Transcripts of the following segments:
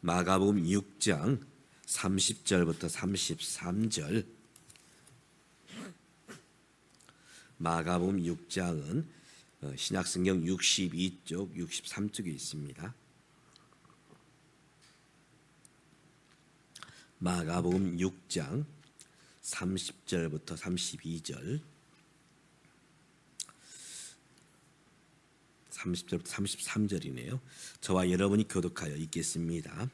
마가복음 6장 30절부터 33절. 마가복음 6장은 신약성경 62쪽, 63쪽에 있습니다. 마가복음 6장 30절부터 32절, 30절부터 33절이네요. 저와 여러분이 교독하여 읽겠습니다.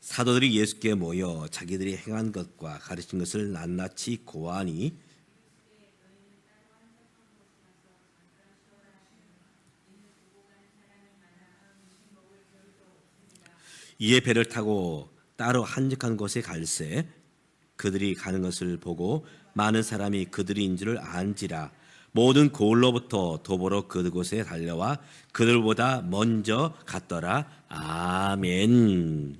사도들이 예수께 모여 자기들이 행한 것과 가르친 것을 낱낱이 고하니 이에 배를 타고 따로 한적한 곳에 갈새 그들이 가는 것을 보고 많은 사람이 그들인 줄을 안지라. 모든 고을로부터 도보로 그곳에 달려와 그들보다 먼저 갔더라. 아멘.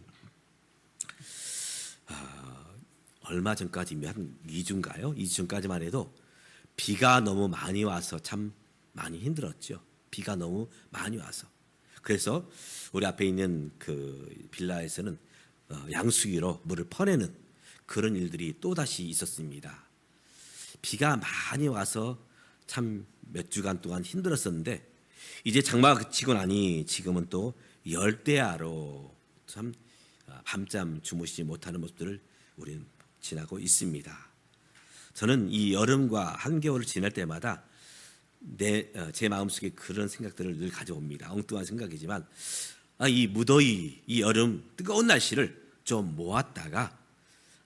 얼마 전까지면 한 2주인가요? 2주 전까지만 해도 비가 너무 많이 와서 참 많이 힘들었죠. 비가 너무 많이 와서. 그래서 우리 앞에 있는 그 빌라에서는 양수기로 물을 퍼내는 그런 일들이 또다시 있었습니다. 비가 많이 와서 참 몇 주간 동안 힘들었었는데 이제 장마가 그치고 나니 지금은 또 열대야로 참 밤잠 주무시지 못하는 모습들을 우리는 지나고 있습니다. 저는 이 여름과 한겨울을 지날 때마다 제 마음속에 그런 생각들을 늘 가져옵니다. 엉뚱한 생각이지만 이 무더위, 이 여름 뜨거운 날씨를 좀 모았다가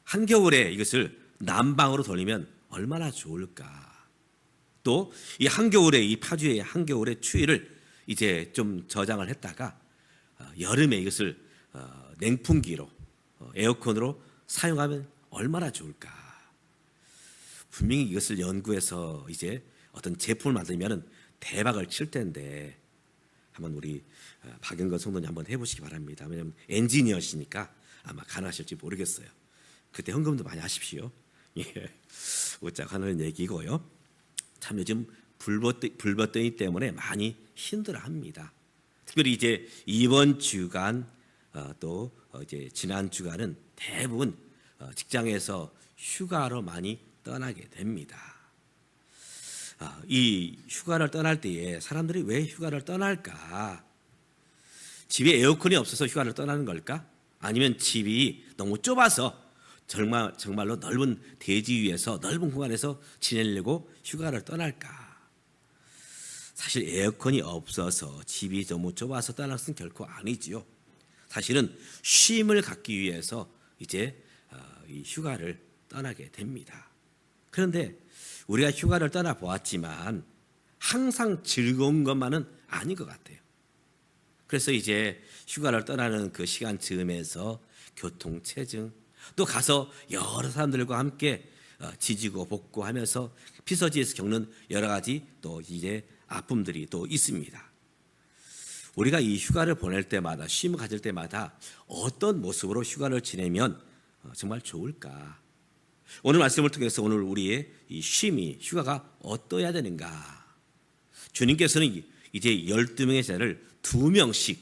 한겨울에 이것을 남방으로 돌리면 얼마나 좋을까. 또 이 한겨울에, 이 파주의 한겨울의 추위를 이제 좀 저장을 했다가 여름에 이것을 냉풍기로 에어컨으로 사용하면 얼마나 좋을까. 분명히 이것을 연구해서 이제 어떤 제품을 만들면 대박을 칠 텐데 한번 우리 박영건 성도님 한번 해보시기 바랍니다. 왜냐하면 엔지니어시니까 아마 가능하실지 모르겠어요. 그때 헌금도 많이 하십시오. 예, 웃자고 하는 얘기고요. 참 요즘 불볕더위 때문에 많이 힘들어합니다. 특별히 이제 이번 주간 또 이제 지난 주간은 대부분 직장에서 휴가로 많이 떠나게 됩니다. 이 휴가를 떠날 때에 사람들이 왜 휴가를 떠날까? 집에 에어컨이 없어서 휴가를 떠나는 걸까? 아니면 집이 너무 좁아서 정말로 넓은 대지 위에서 넓은 공간에서 지내려고 휴가를 떠날까? 사실 에어컨이 없어서 집이 너무 좁아서 떠날 것은 결코 아니지요. 사실은 쉼을 갖기 위해서 이제 이 휴가를 떠나게 됩니다. 그런데 우리가 휴가를 떠나보았지만 항상 즐거운 것만은 아닌 것 같아요. 그래서 이제 휴가를 떠나는 그 시간 즈음에서 교통체증, 또 가서 여러 사람들과 함께 지지고 볶고 하면서 피서지에서 겪는 여러 가지 또 이제 아픔들이 또 있습니다. 우리가 이 휴가를 보낼 때마다, 쉼을 가질 때마다 어떤 모습으로 휴가를 지내면 정말 좋을까? 오늘 말씀을 통해서 오늘 우리의 이 쉼이, 휴가가 어떠해야 되는가? 주님께서는 이제 12명의 제자를 2명씩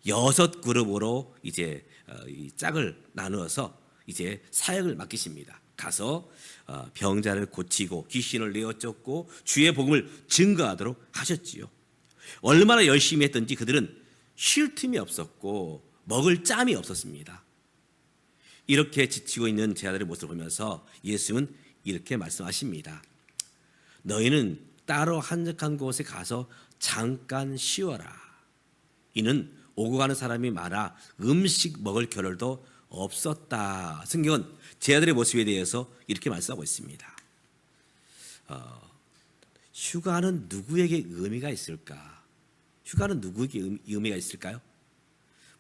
6그룹으로 이제 이 짝을 나누어서 이제 사역을 맡기십니다. 가서 병자를 고치고 귀신을 내어쫓고 주의 복음을 증거하도록 하셨지요. 얼마나 열심히 했던지 그들은 쉴 틈이 없었고 먹을 짬이 없었습니다. 이렇게 지치고 있는 제자들의 모습을 보면서 예수는 이렇게 말씀하십니다. 너희는 따로 한적한 곳에 가서 잠깐 쉬어라. 이는 오고 가는 사람이 많아 음식 먹을 겨를도 없었다. 성경은 제자들의 모습에 대해서 이렇게 말씀하고 있습니다. 휴가는 누구에게 의미가 있을까? 휴가는 누구에게 의미가 있을까요?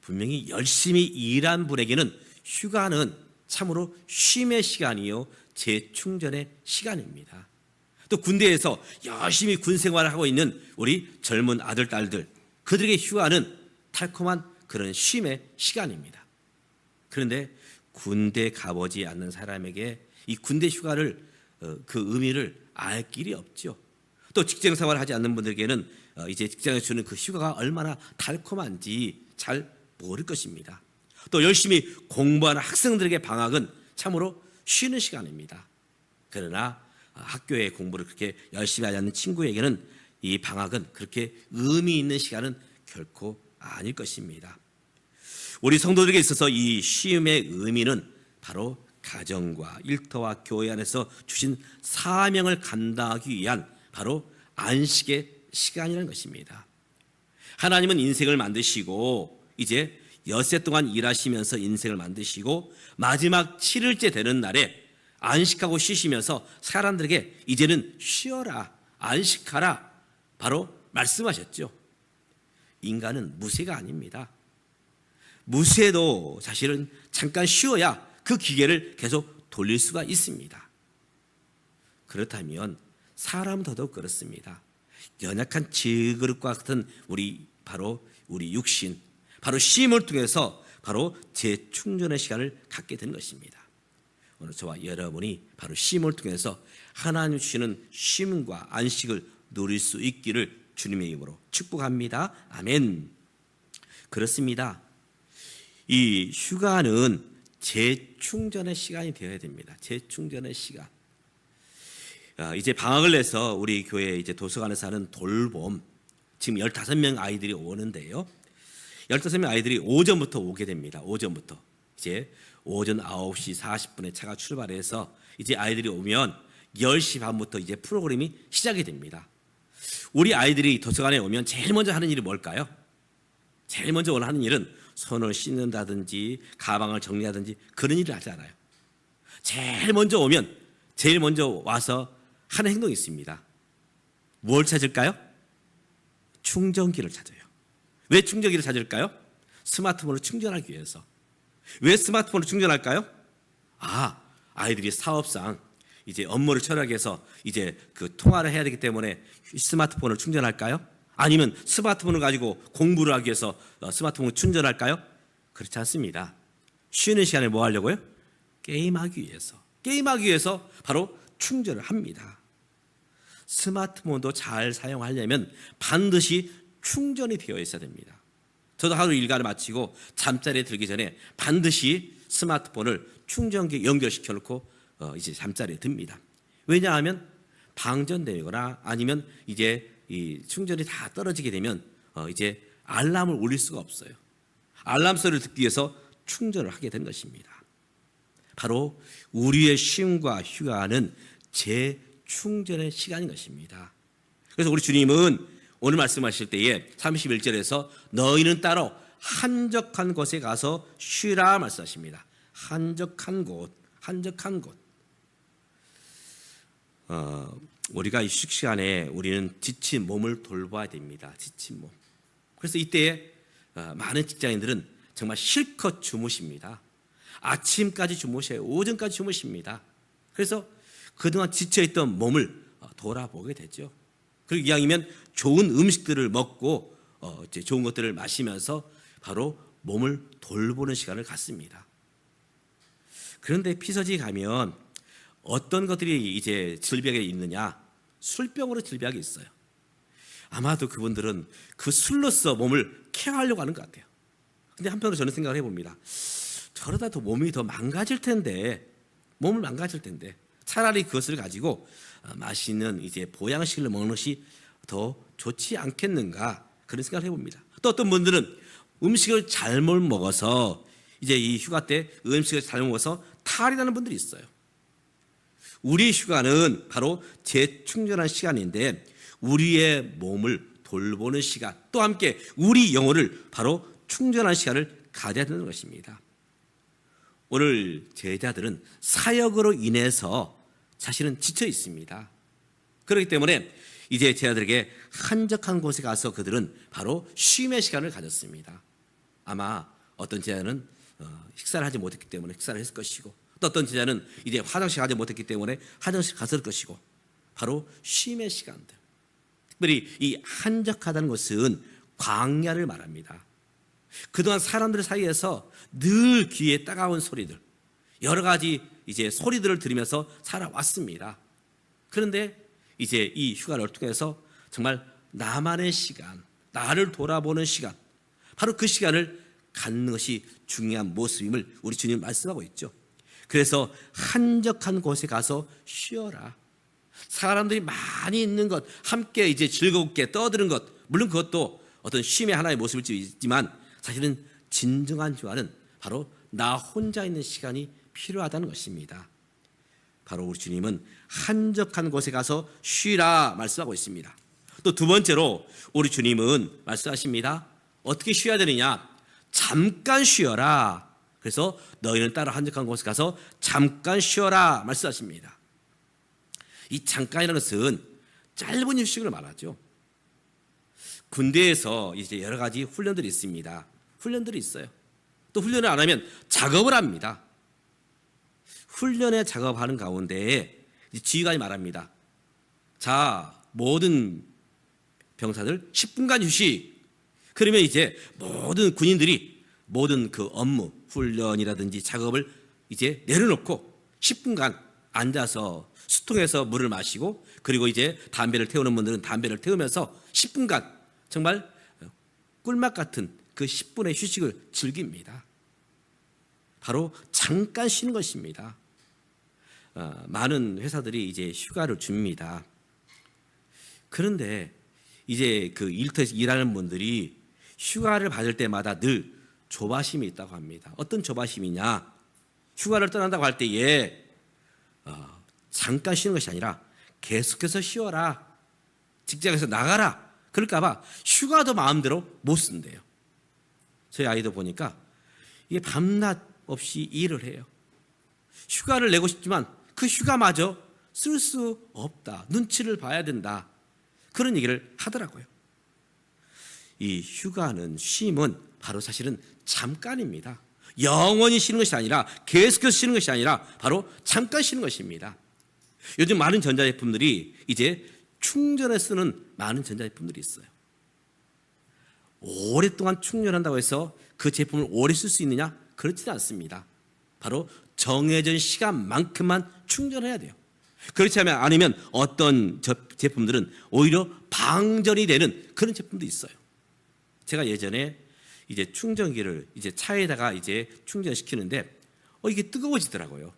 분명히 열심히 일한 분에게는 휴가는 참으로 쉼의 시간이요 재충전의 시간입니다. 또 군대에서 열심히 군 생활을 하고 있는 우리 젊은 아들, 딸들, 그들에게 휴가는 달콤한 그런 쉼의 시간입니다. 그런데 군대 가보지 않는 사람에게 이 군대 휴가를 그 의미를 알 길이 없죠. 또 직장 생활을 하지 않는 분들에게는 이제 직장에서 주는 그 휴가가 얼마나 달콤한지 잘 모를 것입니다. 또 열심히 공부하는 학생들에게 방학은 참으로 쉬는 시간입니다. 그러나 학교의 공부를 그렇게 열심히 하지 않는 친구에게는 이 방학은 그렇게 의미 있는 시간은 결코 아닐 것입니다. 우리 성도들에게 있어서 이 쉼의 의미는 바로 가정과 일터와 교회 안에서 주신 사명을 감당하기 위한 바로 안식의 시간이라는 것입니다. 하나님은 인생을 만드시고 이제 엿새 동안 일하시면서 인생을 만드시고 마지막 7일째 되는 날에 안식하고 쉬시면서 사람들에게 이제는 쉬어라, 안식하라 바로 말씀하셨죠. 인간은 무쇠가 아닙니다. 무쇠도 사실은 잠깐 쉬어야 그 기계를 계속 돌릴 수가 있습니다. 그렇다면 사람은 더더욱 그렇습니다. 연약한 질그릇과 같은 우리 육신, 바로 쉼을 통해서 바로 재충전의 시간을 갖게 되는 것입니다. 오늘 저와 여러분이 바로 쉼을 통해서 하나님 주시는 쉼과 안식을 누릴 수 있기를 주님의 이름으로 축복합니다. 아멘. 그렇습니다. 이 휴가는 재충전의 시간이 되어야 됩니다. 재충전의 시간. 이제 방학을 내서 우리 교회 이제 도서관에서 하는 돌봄, 지금 15명 아이들이 오는데요. 15명 아이들이 오전부터 오게 됩니다. 오전부터. 이제 오전 9시 40분에 차가 출발해서 이제 아이들이 오면 10시 반부터 이제 프로그램이 시작이 됩니다. 우리 아이들이 도서관에 오면 제일 먼저 하는 일이 뭘까요? 제일 먼저 하는 일은 손을 씻는다든지 가방을 정리하든지 그런 일을 하지 않아요. 제일 먼저 오면 제일 먼저 와서 하는 행동이 있습니다. 뭘 찾을까요? 충전기를 찾아요. 왜 충전기를 찾을까요? 스마트폰을 충전하기 위해서. 왜 스마트폰을 충전할까요? 아이들이 사업상 이제 업무를 처리하기 위해서 이제 그 통화를 해야 되기 때문에 스마트폰을 충전할까요? 아니면 스마트폰을 가지고 공부를 하기 위해서 스마트폰을 충전할까요? 그렇지 않습니다. 쉬는 시간에 뭐 하려고요? 게임하기 위해서. 게임하기 위해서 바로 충전을 합니다. 스마트폰도 잘 사용하려면 반드시 충전이 되어 있어야 됩니다. 저도 하루 일과를 마치고 잠자리에 들기 전에 반드시 스마트폰을 충전기에 연결시켜 놓고 이제 잠자리에 듭니다. 왜냐하면 방전되거나 아니면 이제 이 충전이 다 떨어지게 되면 이제 알람을 울릴 수가 없어요. 알람 소리를 듣기 위해서 충전을 하게 된 것입니다. 바로 우리의 쉼과 휴가는 재충전의 시간인 것입니다. 그래서 우리 주님은 오늘 말씀하실 때에 31절에서 너희는 따로 한적한 곳에 가서 쉬라 말씀하십니다. 한적한 곳. 우리가 이 휴식 시간에 우리는 지친 몸을 돌봐야 됩니다. 지친 몸. 그래서 이때에 많은 직장인들은 정말 실컷 주무십니다. 아침까지 주무셔요. 오전까지 주무십니다. 그래서 그동안 지쳐있던 몸을 돌아보게 되죠. 그리고 이왕이면 좋은 음식들을 먹고 이제 좋은 것들을 마시면서 바로 몸을 돌보는 시간을 갖습니다. 그런데 피서지 가면 어떤 것들이 이제 질병에 있느냐? 술병으로 질병이 있어요. 아마도 그분들은 그 술로서 몸을 케어하려고 하는 것 같아요. 근데 한편으로 저는 생각을 해봅니다. 저러다 더 몸이 더 망가질 텐데, 몸을 망가질 텐데 차라리 그것을 가지고 맛있는 이제 보양식을 먹는 것이 더 좋지 않겠는가 그런 생각을 해봅니다. 또 어떤 분들은 음식을 잘못 먹어서 이제 이 휴가 때 음식을 잘못 먹어서 탈이 나는 분들이 있어요. 우리 휴가는 바로 재충전한 시간인데 우리의 몸을 돌보는 시간, 또 함께 우리 영혼을 바로 충전한 시간을 가져야 되는 것입니다. 오늘 제자들은 사역으로 인해서 사실은 지쳐 있습니다. 그렇기 때문에 이제 제자들에게 한적한 곳에 가서 그들은 바로 쉼의 시간을 가졌습니다. 아마 어떤 제자는 식사를 하지 못했기 때문에 식사를 했을 것이고, 또 어떤 제자는 이제 화장실 가지 못했기 때문에 화장실 갔을 것이고, 바로 쉼의 시간들. 특별히 이 한적하다는 것은 광야를 말합니다. 그동안 사람들 사이에서 늘 귀에 따가운 소리들, 여러 가지 이제 소리들을 들으면서 살아왔습니다. 그런데 이제 이 휴가를 통해서 정말 나만의 시간, 나를 돌아보는 시간, 바로 그 시간을 갖는 것이 중요한 모습임을 우리 주님 말씀하고 있죠. 그래서 한적한 곳에 가서 쉬어라. 사람들이 많이 있는 것, 함께 이제 즐겁게 떠드는 것, 물론 그것도 어떤 쉼의 하나의 모습일 수 있지만 사실은 진정한 휴가는 바로 나 혼자 있는 시간이 필요하다는 것입니다. 바로 우리 주님은 한적한 곳에 가서 쉬라 말씀하고 있습니다. 또 두 번째로 우리 주님은 말씀하십니다. 어떻게 쉬어야 되느냐? 잠깐 쉬어라. 그래서 너희는 따로 한적한 곳에 가서 잠깐 쉬어라 말씀하십니다. 이 잠깐이라는 것은 짧은 휴식을 말하죠. 군대에서 이제 여러 가지 훈련들이 있습니다. 훈련들이 있어요. 또 훈련을 안 하면 작업을 합니다. 훈련에 작업하는 가운데 지휘관이 말합니다. 자, 모든 병사들 10분간 휴식. 그러면 이제 모든 군인들이 모든 그 업무, 훈련이라든지 작업을 이제 내려놓고 10분간 앉아서 수통에서 물을 마시고, 그리고 이제 담배를 태우는 분들은 담배를 태우면서 10분간 정말 꿀맛 같은 그 10분의 휴식을 즐깁니다. 바로 잠깐 쉬는 것입니다. 많은 회사들이 이제 휴가를 줍니다. 그런데 이제 그 일터에서 일하는 분들이 휴가를 받을 때마다 늘 조바심이 있다고 합니다. 어떤 조바심이냐? 휴가를 떠난다고 할 때에 잠깐 쉬는 것이 아니라 계속해서 쉬어라. 직장에서 나가라. 그럴까 봐 휴가도 마음대로 못 쓴대요. 저희 아이도 보니까 이게 밤낮 없이 일을 해요. 휴가를 내고 싶지만 그 휴가마저 쓸 수 없다. 눈치를 봐야 된다. 그런 얘기를 하더라고요. 이 휴가는, 쉼은 바로 사실은 잠깐입니다. 영원히 쉬는 것이 아니라, 계속해서 쉬는 것이 아니라 바로 잠깐 쉬는 것입니다. 요즘 많은 전자제품들이 이제 충전에 쓰는 많은 전자제품들이 있어요. 오랫동안 충전한다고 해서 그 제품을 오래 쓸 수 있느냐? 그렇지는 않습니다. 바로 정해진 시간만큼만 충전해야 돼요. 그렇지 않으면 어떤 제품들은 오히려 방전이 되는 그런 제품도 있어요. 제가 예전에 이제 충전기를 이제 차에다가 이제 충전시키는데 이게 뜨거워지더라고요.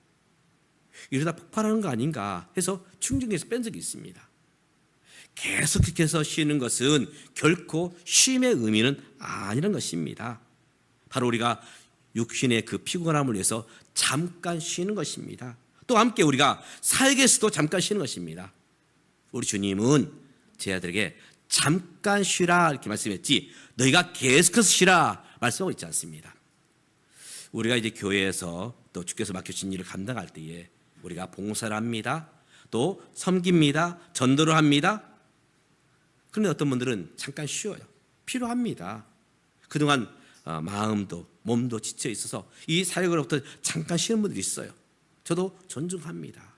이러다 폭발하는 거 아닌가 해서 충전기에서 뺀 적이 있습니다. 계속해서 쉬는 것은 결코 쉼의 의미는 아니라는 것입니다. 바로 우리가 육신의 그 피곤함을 위해서 잠깐 쉬는 것입니다. 또 함께 우리가 살게서도 잠깐 쉬는 것입니다. 우리 주님은 제 아들에게 잠깐 쉬라 이렇게 말씀했지, 너희가 계속해서 쉬라 말씀하고 있지 않습니다. 우리가 이제 교회에서 또 주께서 맡겨주신 일을 감당할 때에 우리가 봉사를 합니다. 또 섬깁니다. 전도를 합니다. 그런데 어떤 분들은 잠깐 쉬어요. 필요합니다. 그동안 마음도 몸도 지쳐 있어서 이 사역으로부터 잠깐 쉬는 분들이 있어요. 저도 존중합니다.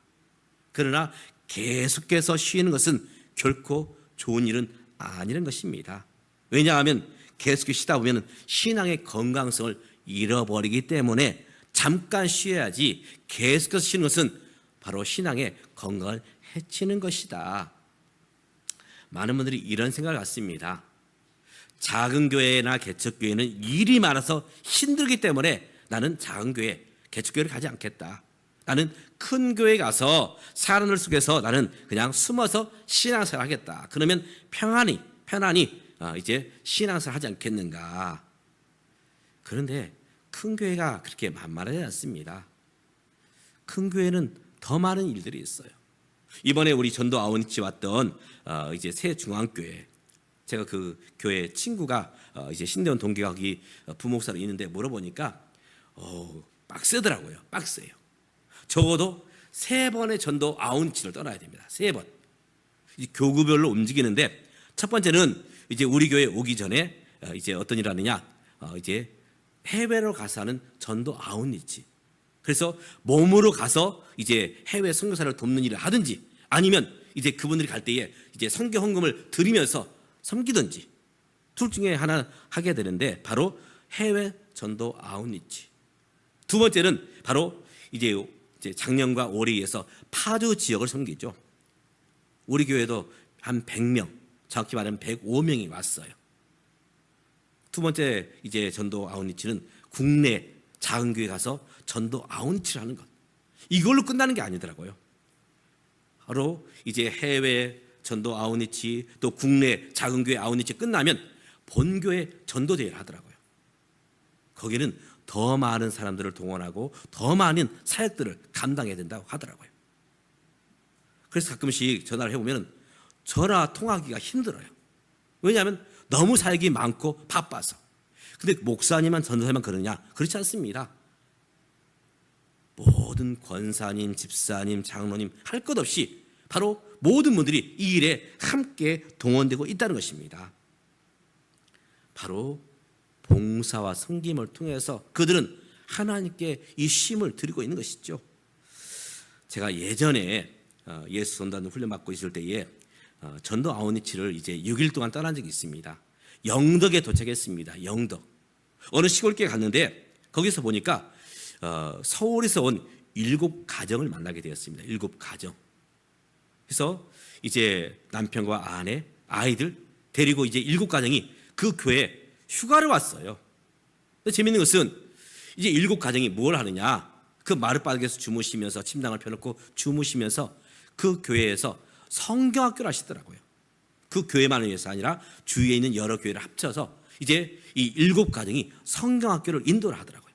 그러나 계속해서 쉬는 것은 결코 좋은 일은 아니라는 것입니다. 왜냐하면 계속 쉬다 보면 신앙의 건강성을 잃어버리기 때문에 잠깐 쉬어야지, 계속해서 쉬는 것은 바로 신앙의 건강을 해치는 것이다. 많은 분들이 이런 생각을 갖습니다. 작은 교회나 개척교회는 일이 많아서 힘들기 때문에 나는 작은 교회, 개척교회를 가지 않겠다. 나는 큰 교회에 가서 사람들 속에서 나는 그냥 숨어서 신앙생활 하겠다. 그러면 편안히 이제 신앙생활 하지 않겠는가. 그런데 큰 교회가 그렇게 만만하지 않습니다. 큰 교회는 더 많은 일들이 있어요. 이번에 우리 전도 아웃리치 왔던 이제 새 중앙교회, 제가 그 교회 친구가 이제 신대원 동기가 거기 부목사로 있는데 물어보니까 빡세더라고요. 빡세요. 적어도 3번의 전도 아웃리치를 떠나야 됩니다. 3번. 교구별로 움직이는데, 첫 번째는 이제 우리 교회 오기 전에 이제 어떤 일을 하느냐, 이제 해외로 가서 하는 전도 아웃리치. 그래서 몸으로 가서 이제 해외 선교사를 돕는 일을 하든지, 아니면 이제 그분들이 갈 때에 이제 선교 헌금을 드리면서 섬기든지, 둘 중에 하나 하게 되는데 바로 해외 전도 아웃리치. 두 번째는 바로 이제 작년과 올해에 의해서 파주 지역을 섬기죠. 우리 교회도 한 100명, 정확히 말하면 105명이 왔어요. 두 번째 이제 전도 아웃리치는 국내 작은 교회 가서 전도 아웃리치를 하는 것. 이걸로 끝나는 게 아니더라고요. 바로 이제 해외 전도 아웃리치 또 국내 작은 교회 아웃리치 끝나면 본교회 전도 대회를 하더라고요. 거기는 더 많은 사람들을 동원하고 더 많은 사역들을 감당해야 된다고 하더라고요. 그래서 가끔씩 전화를 해보면 전화 통화하기가 힘들어요. 왜냐하면 너무 사역이 많고 바빠서. 근데 목사님만 전도사만 그러냐? 그렇지 않습니다. 모든 권사님, 집사님, 장로님 할 것 없이 바로 모든 분들이 이 일에 함께 동원되고 있다는 것입니다. 바로 봉사와 섬김을 통해서 그들은 하나님께 이 쉼을 드리고 있는 것이죠. 제가 예전에 예수 전도하는 훈련 받고 있을 때에 전도 아웃리치를 이제 6일 동안 떠난 적이 있습니다. 영덕에 도착했습니다. 영덕. 어느 시골교회 갔는데 거기서 보니까 서울에서 온 7가정을 만나게 되었습니다. 7가정. 그래서 이제 남편과 아내, 아이들 데리고 이제 7가정이 그 교회에 휴가를 왔어요. 근데 재밌는 것은 이제 7가정이 뭘 하느냐? 그 마룻바닥에서 주무시면서 침당을 펴놓고 주무시면서 그 교회에서 성경학교를 하시더라고요. 그 교회만을 위해서 아니라 주위에 있는 여러 교회를 합쳐서 이제 이 7가정이 성경학교를 인도를 하더라고요.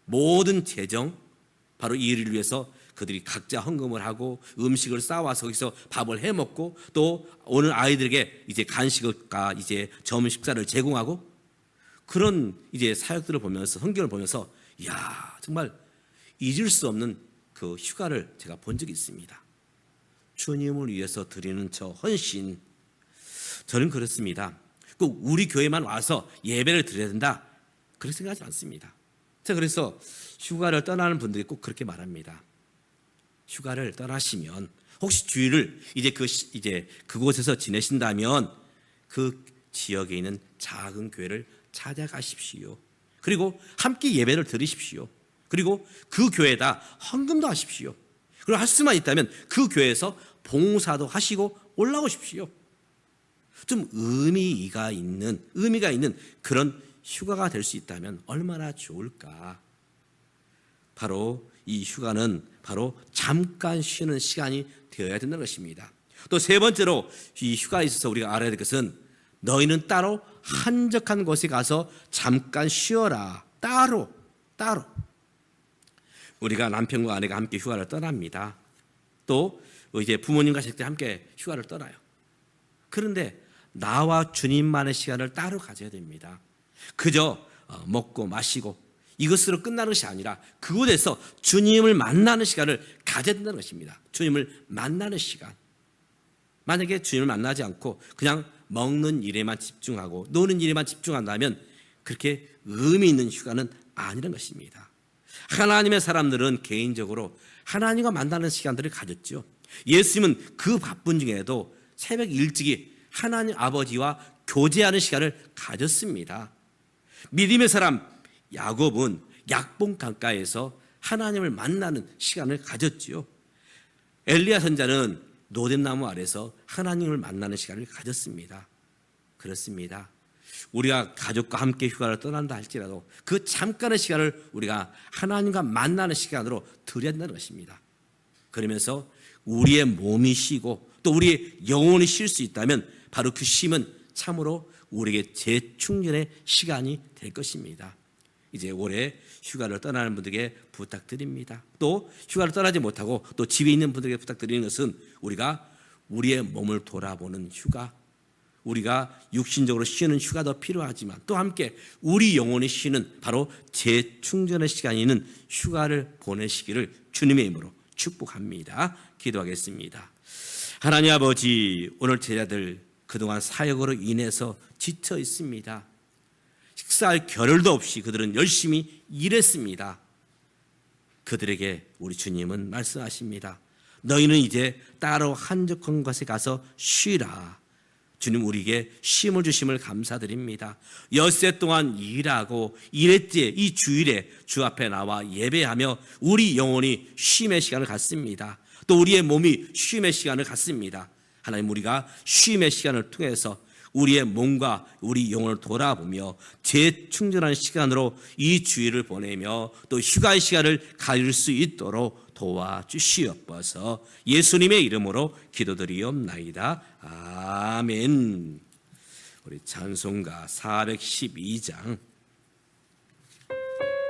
모든 재정, 바로 이 일을 위해서 그들이 각자 헌금을 하고 음식을 싸와서 거기서 밥을 해 먹고 또 오늘 아이들에게 이제 간식과 이제 점심 식사를 제공하고 그런 이제 사역들을 보면서 성경을 보면서 이야 정말 잊을 수 없는 그 휴가를 제가 본 적이 있습니다. 주님을 위해서 드리는 저 헌신. 저는 그렇습니다. 꼭 우리 교회만 와서 예배를 드려야 된다 그렇게 생각하지 않습니다. 제가 그래서 휴가를 떠나는 분들이 꼭 그렇게 말합니다. 휴가를 떠나시면 혹시 주일을 이제 그곳에서 지내신다면 그 지역에 있는 작은 교회를 찾아가십시오. 그리고 함께 예배를 드리십시오. 그리고 그 교회에다 헌금도 하십시오. 그리고 할 수만 있다면 그 교회에서 봉사도 하시고 올라오십시오. 좀 의미가 있는 그런 휴가가 될 수 있다면 얼마나 좋을까. 바로 이 휴가는 바로 잠깐 쉬는 시간이 되어야 된다는 것입니다. 또 세 번째로 이 휴가에 있어서 우리가 알아야 될 것은 너희는 따로 한적한 곳에 가서 잠깐 쉬어라. 따로 우리가 남편과 아내가 함께 휴가를 떠납니다. 또 이제 부모님과 자식들 함께 휴가를 떠나요. 그런데 나와 주님만의 시간을 따로 가져야 됩니다. 그저 먹고 마시고 이것으로 끝나는 것이 아니라 그곳에서 주님을 만나는 시간을 가져야 된다는 것입니다. 주님을 만나는 시간. 만약에 주님을 만나지 않고 그냥 먹는 일에만 집중하고 노는 일에만 집중한다면 그렇게 의미 있는 휴가는 아니라는 것입니다. 하나님의 사람들은 개인적으로 하나님과 만나는 시간들을 가졌죠. 예수님은 그 바쁜 중에도 새벽 일찍이 하나님 아버지와 교제하는 시간을 가졌습니다. 믿음의 사람 야곱은 약봉 강가에서 하나님을 만나는 시간을 가졌지요. 엘리야 선자는 노뎀나무 아래서 하나님을 만나는 시간을 가졌습니다. 그렇습니다. 우리가 가족과 함께 휴가를 떠난다 할지라도 그 잠깐의 시간을 우리가 하나님과 만나는 시간으로 드려야 한다는 것입니다. 그러면서 우리의 몸이 쉬고 또 우리의 영혼이 쉴 수 있다면 바로 그 쉼은 참으로 우리에게 재충전의 시간이 될 것입니다. 이제 올해 휴가를 떠나는 분들에게 부탁드립니다. 또 휴가를 떠나지 못하고 또 집에 있는 분들에게 부탁드리는 것은 우리가 우리의 몸을 돌아보는 휴가, 우리가 육신적으로 쉬는 휴가도 필요하지만 또 함께 우리 영혼이 쉬는 바로 재충전의 시간이 있는 휴가를 보내시기를 주님의 이름으로 축복합니다. 기도하겠습니다. 하나님 아버지, 오늘 제자들 그동안 사역으로 인해서 지쳐 있습니다. 식사할 겨를도 없이 그들은 열심히 일했습니다. 그들에게 우리 주님은 말씀하십니다. 너희는 이제 따로 한적한 곳에 가서 쉬라. 주님 우리에게 쉼을 주심을 감사드립니다. 엿새 동안 일하고 일했지에 이 주일에 주 앞에 나와 예배하며 우리 영혼이 쉼의 시간을 갖습니다. 또 우리의 몸이 쉼의 시간을 갖습니다. 하나님 우리가 쉼의 시간을 통해서 우리의 몸과 우리 영혼을 돌아보며 재충전하는 시간으로 이 주일을 보내며 또 휴가의 시간을 가질 수 있도록 도와주시옵소서. 예수님의 이름으로 기도드리옵나이다. 아멘. 우리 찬송가 412장